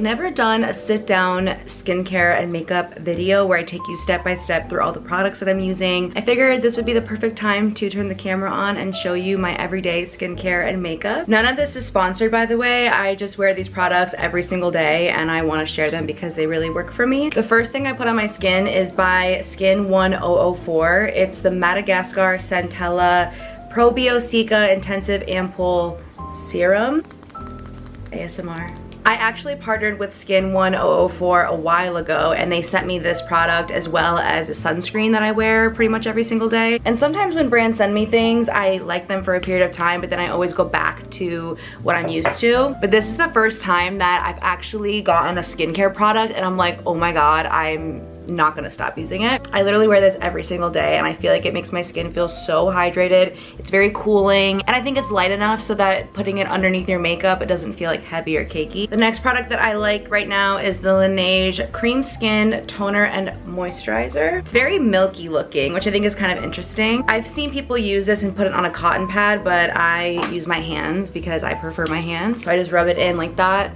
never done a sit down skincare and makeup video where I take you step by step through all the products that I'm using. I figured this would be the perfect time to turn the camera on and show you my everyday skincare and makeup. None of this is sponsored, by the way. I just wear these products every single day and I want to share them because they really work for me. The first thing I put on my skin is by Skin 1004. It's the Madagascar Centella Probio-Cica Intensive Ampoule Serum. ASMR. I actually partnered with Skin 1004 a while ago and they sent me this product as well as a sunscreen that I wear pretty much every single day. And sometimes when brands send me things, I like them for a period of time, but then I always go back to what I'm used to. But this is the first time that I've actually gotten a skincare product and I'm like, oh my god, I'm not gonna stop using it. I literally wear this every single day and I feel like it makes my skin feel so hydrated. It's very cooling and I think it's light enough so that putting it underneath your makeup, it doesn't feel like heavy or cakey. The next product that I like right now is the LANEIGE Cream Skin Toner and Moisturizer. It's very milky looking, which I think is kind of interesting. I've seen people use this and put it on a cotton pad, but I use my hands because I prefer my hands. So I just rub it in like that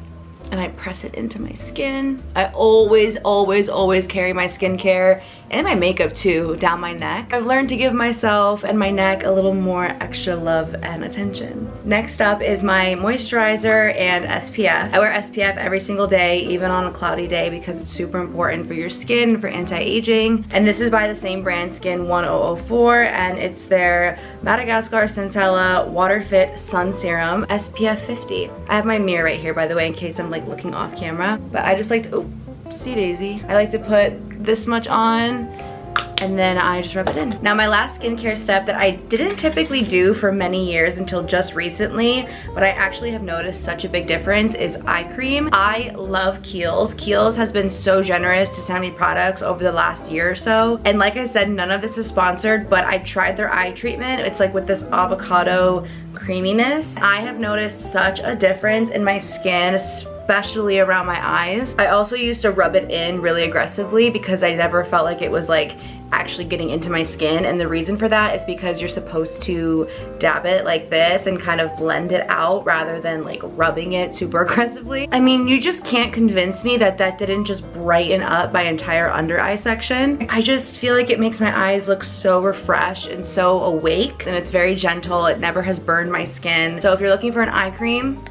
and I press it into my skin. I always carry my skincare and my makeup too down my neck. I've learned to give myself and my neck a little more extra love and attention. Next up is my moisturizer and SPF. I wear SPF every single day, even on a cloudy day, because it's super important for your skin, for anti-aging. And this is by the same brand, Skin 1004, and it's their Madagascar Centella Water Fit Sun Serum SPF 50. I have my mirror right here, by the way, in case I'm like looking off camera. But I just like to, oopsie daisy. I like to put this much on and then I just rub it in. Now my last skincare step that I didn't typically do for many years until just recently, but I actually have noticed such a big difference, is eye cream. I love Kiehl's. Kiehl's has been so generous to send me products over the last year or so. And like I said, none of this is sponsored, but I tried their eye treatment. It's like with this avocado creaminess. I have noticed such a difference in my skin, especially around my eyes. I also used to rub it in really aggressively because I never felt like it was like actually getting into my skin, and the reason for that is because you're supposed to dab it like this and kind of blend it out rather than like rubbing it super aggressively. I mean, you just can't convince me that that didn't just brighten up my entire under eye section. I just feel like it makes my eyes look so refreshed and so awake, and it's very gentle. It never has burned my skin. So if you're looking for an eye cream,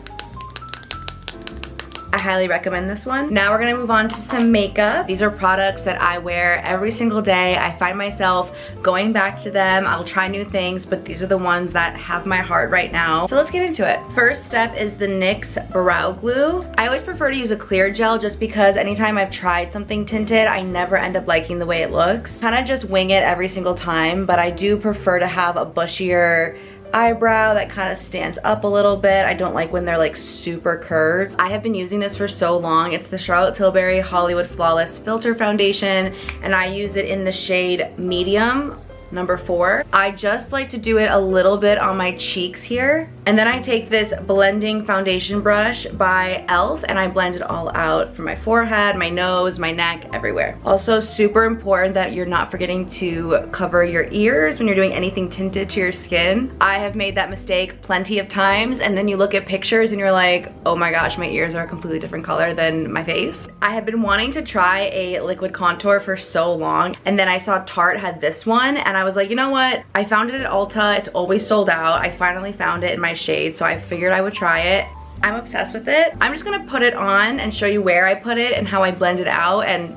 I highly recommend this one. Now we're gonna move on to some makeup. These are products that I wear every single day. I find myself going back to them. I'll try new things, but these are the ones that have my heart right now. So let's get into it. First step is the NYX Brow Glue. I always prefer to use a clear gel just because anytime I've tried something tinted, I never end up liking the way it looks. Kind of just wing it every single time, but I do prefer to have a bushier eyebrow that kind of stands up a little bit. I don't like when they're like super curved. I have been using this for so long. It's the Charlotte Tilbury Hollywood Flawless Filter Foundation, and I use it in the shade Medium, number 4. I just like to do it a little bit on my cheeks here. And then I take this blending foundation brush by e.l.f. and I blend it all out from my forehead, my nose, my neck, everywhere. Also super important that you're not forgetting to cover your ears when you're doing anything tinted to your skin. I have made that mistake plenty of times, and then you look at pictures and you're like, oh my gosh, my ears are a completely different color than my face. I have been wanting to try a liquid contour for so long, and then I saw Tarte had this one and I was like, you know what? I found it at Ulta. It's always sold out. I finally found it in my shade, so I figured I would try it. I'm obsessed with it. I'm just gonna put it on and show you where I put it and how I blend it out, and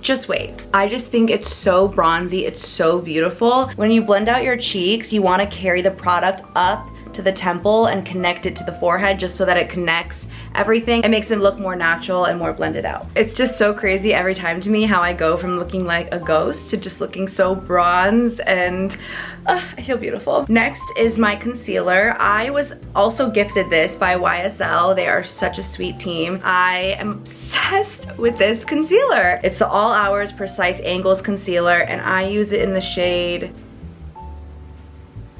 just wait. I just think it's so bronzy. It's so beautiful. When you blend out your cheeks, you wanna carry the product up to the temple and connect it to the forehead just so that it connects everything. It makes it look more natural and more blended out. It's just so crazy every time to me how I go from looking like a ghost to just looking so bronzed, and I feel beautiful. Next is my concealer. I was also gifted this by YSL. They are such a sweet team. I am obsessed with this concealer. It's the All Hours Precise Angles Concealer, and I use it in the shade,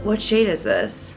what shade is this?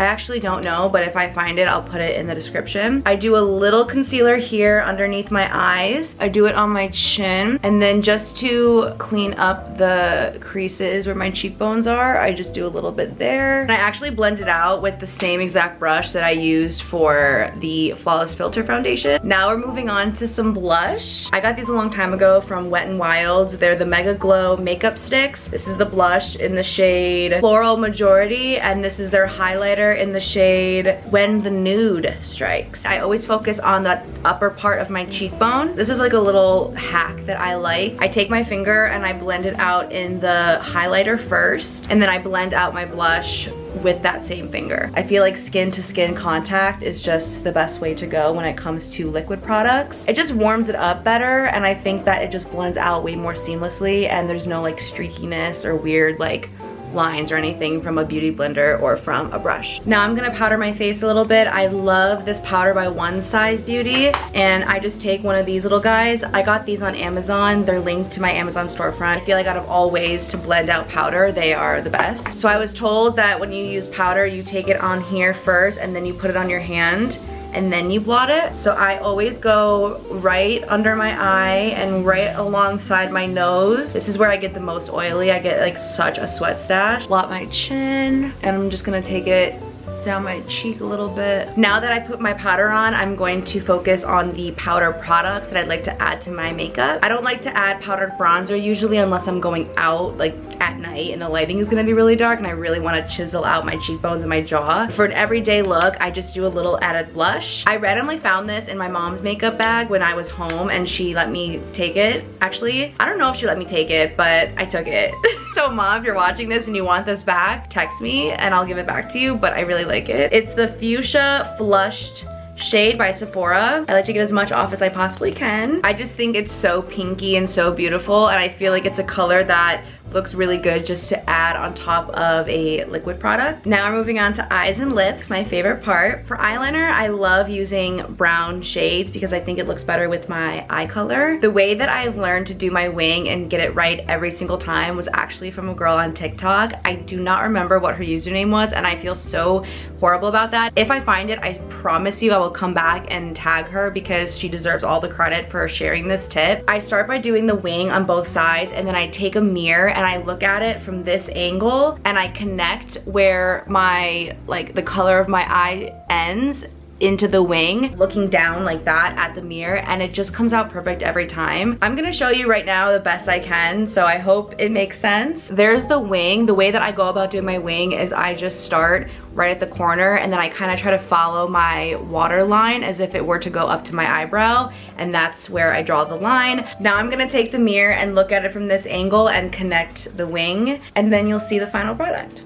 I actually don't know, but if I find it, I'll put it in the description. I do a little concealer here underneath my eyes. I do it on my chin. And then just to clean up the creases where my cheekbones are, I just do a little bit there. And I actually blend it out with the same exact brush that I used for the Flawless Filter foundation. Now we're moving on to some blush. I got these a long time ago from Wet n Wild's. They're the Mega Glow makeup sticks. This is the blush in the shade Floral Majority, and this is their highlighter in the shade When the Nude Strikes. I always focus on the upper part of my cheekbone. This is like a little hack that I like. I take my finger and I blend it out in the highlighter first, and then I blend out my blush with that same finger. I feel like skin to skin contact is just the best way to go when it comes to liquid products. It just warms it up better, and I think that it just blends out way more seamlessly, and there's no like streakiness or weird like lines or anything from a beauty blender or from a brush. Now I'm gonna powder my face a little bit. I love this powder by One Size Beauty, and I just take one of these little guys. I got these on Amazon. They're linked to my Amazon storefront. I feel like out of all ways to blend out powder, they are the best. So I was told that when you use powder, you take it on here first and then you put it on your hand and then you blot it. So I always go right under my eye and right alongside my nose. This is where I get the most oily. I get like such a sweat stash. Blot my chin, and I'm just gonna take it down my cheek a little bit. Now that I put my powder on, I'm going to focus on the powder products that I'd like to add to my makeup. I don't like to add powdered bronzer usually unless I'm going out like at night and the lighting is gonna be really dark and I really wanna chisel out my cheekbones and my jaw. For an everyday look, I just do a little added blush. I randomly found this in my mom's makeup bag when I was home and she let me take it. Actually, I don't know if she let me take it, but I took it. So mom, if you're watching this and you want this back, text me and I'll give it back to you, but I really like it. It's the Fuchsia Flushed shade by Sephora. I like to get as much off as I possibly can. I just think it's so pinky and so beautiful, and I feel like it's a color that looks really good just to add on top of a liquid product. Now we're moving on to eyes and lips, my favorite part. For eyeliner, I love using brown shades because I think it looks better with my eye color. The way that I've learned to do my wing and get it right every single time was actually from a girl on TikTok. I do not remember what her username was, and I feel so horrible about that. If I find it, I promise you I will come back and tag her because she deserves all the credit for sharing this tip. I start by doing the wing on both sides, and then I take a mirror and I look at it from this angle and I connect where my, like the color of my eye ends into the wing, looking down like that at the mirror, and it just comes out perfect every time. I'm gonna show you right now the best I can, so I hope it makes sense. There's the wing. The way that I go about doing my wing is I just start right at the corner and then I kind of try to follow my waterline as if it were to go up to my eyebrow, and that's where I draw the line. Now I'm gonna take the mirror and look at it from this angle and connect the wing, and then you'll see the final product.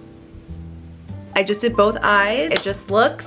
I just did both eyes. It just looks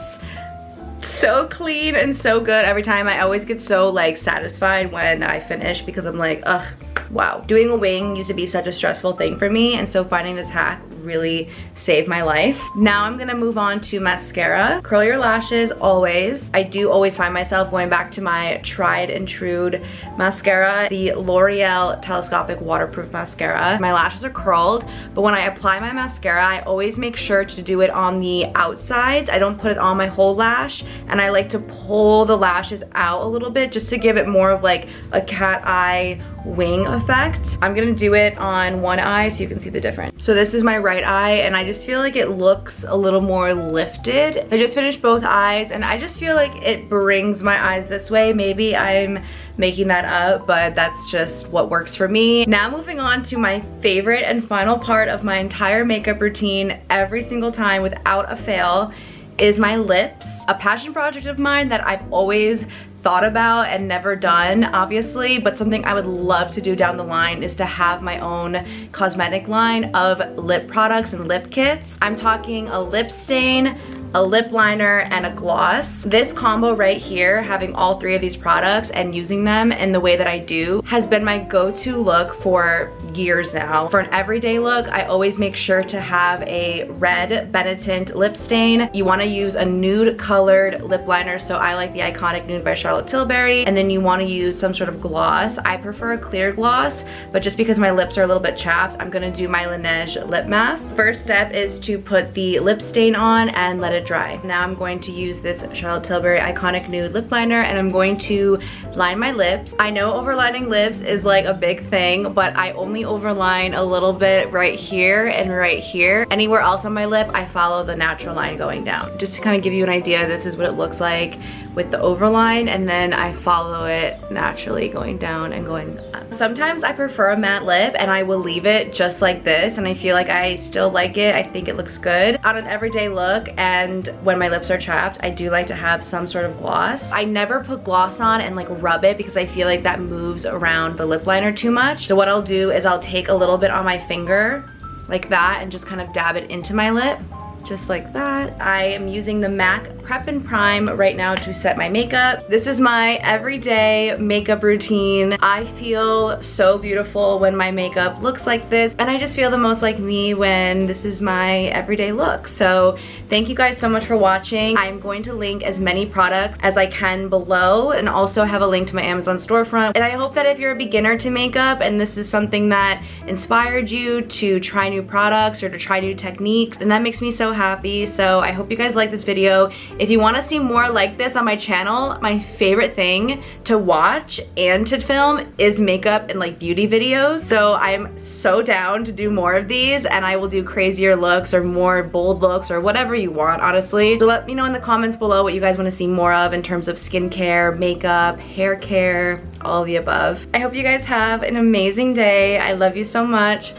so clean and so good every time. I always get so like satisfied when I finish because I'm like, ugh, wow. Doing a wing used to be such a stressful thing for me, and so finding this hack really saved my life. Now I'm gonna move on to mascara. Curl your lashes always. I do always find myself going back to my tried and true mascara, the L'Oreal Telescopic Waterproof Mascara. My lashes are curled, but when I apply my mascara, I always make sure to do it on the outsides. I don't put it on my whole lash, and I like to pull the lashes out a little bit just to give it more of like a cat eye wing effect. I'm gonna do it on one eye so you can see the difference. So this is my right eye, and I just feel like it looks a little more lifted. I just finished both eyes, and I just feel like it brings my eyes this way. Maybe I'm making that up, but that's just what works for me. Now moving on to my favorite and final part of my entire makeup routine every single time without a fail is my lips. A passion project of mine that I've always thought about and never done, obviously, but something I would love to do down the line is to have my own cosmetic line of lip products and lip kits. I'm talking a lip stain, a lip liner, and a gloss. This combo right here, having all three of these products and using them in the way that I do, has been my go-to look for years now. For an everyday look, I always make sure to have a red Benetint lip stain. You want to use a nude colored lip liner, so I like the iconic Nude by Charlotte Tilbury, and then you want to use some sort of gloss. I prefer a clear gloss, but just because my lips are a little bit chapped, I'm gonna do my LANEIGE lip mask. First step is to put the lip stain on and let it it dry. Now I'm going to use this Charlotte Tilbury Iconic Nude lip liner, and I'm going to line my lips. I know overlining lips is like a big thing, but I only overline a little bit right here and right here. Anywhere else on my lip, I follow the natural line going down. Just to kind of give you an idea, this is what it looks like with the overline, and then I follow it naturally going down and going up. Sometimes I prefer a matte lip and I will leave it just like this, and I feel like I still like it. I think it looks good on an everyday look, and when my lips are chapped, I do like to have some sort of gloss. I never put gloss on and like rub it because I feel like that moves around the lip liner too much. So what I'll do is I'll take a little bit on my finger like that and just kind of dab it into my lip. Just like that. I am using the MAC Prep and Prime right now to set my makeup. This is my everyday makeup routine. I feel so beautiful when my makeup looks like this, and I just feel the most like me when this is my everyday look. So thank you guys so much for watching. I'm going to link as many products as I can below, and also have a link to my Amazon storefront. And I hope that if you're a beginner to makeup and this is something that inspired you to try new products or to try new techniques, then that makes me so happy. So I hope you guys like this video. If you want to see more like this on my channel, my favorite thing to watch and to film is makeup and like beauty videos. So I'm so down to do more of these, and I will do crazier looks or more bold looks or whatever you want, honestly. So let me know in the comments below what you guys want to see more of in terms of skincare, makeup, hair care, all of the above. I hope you guys have an amazing day. I love you so much.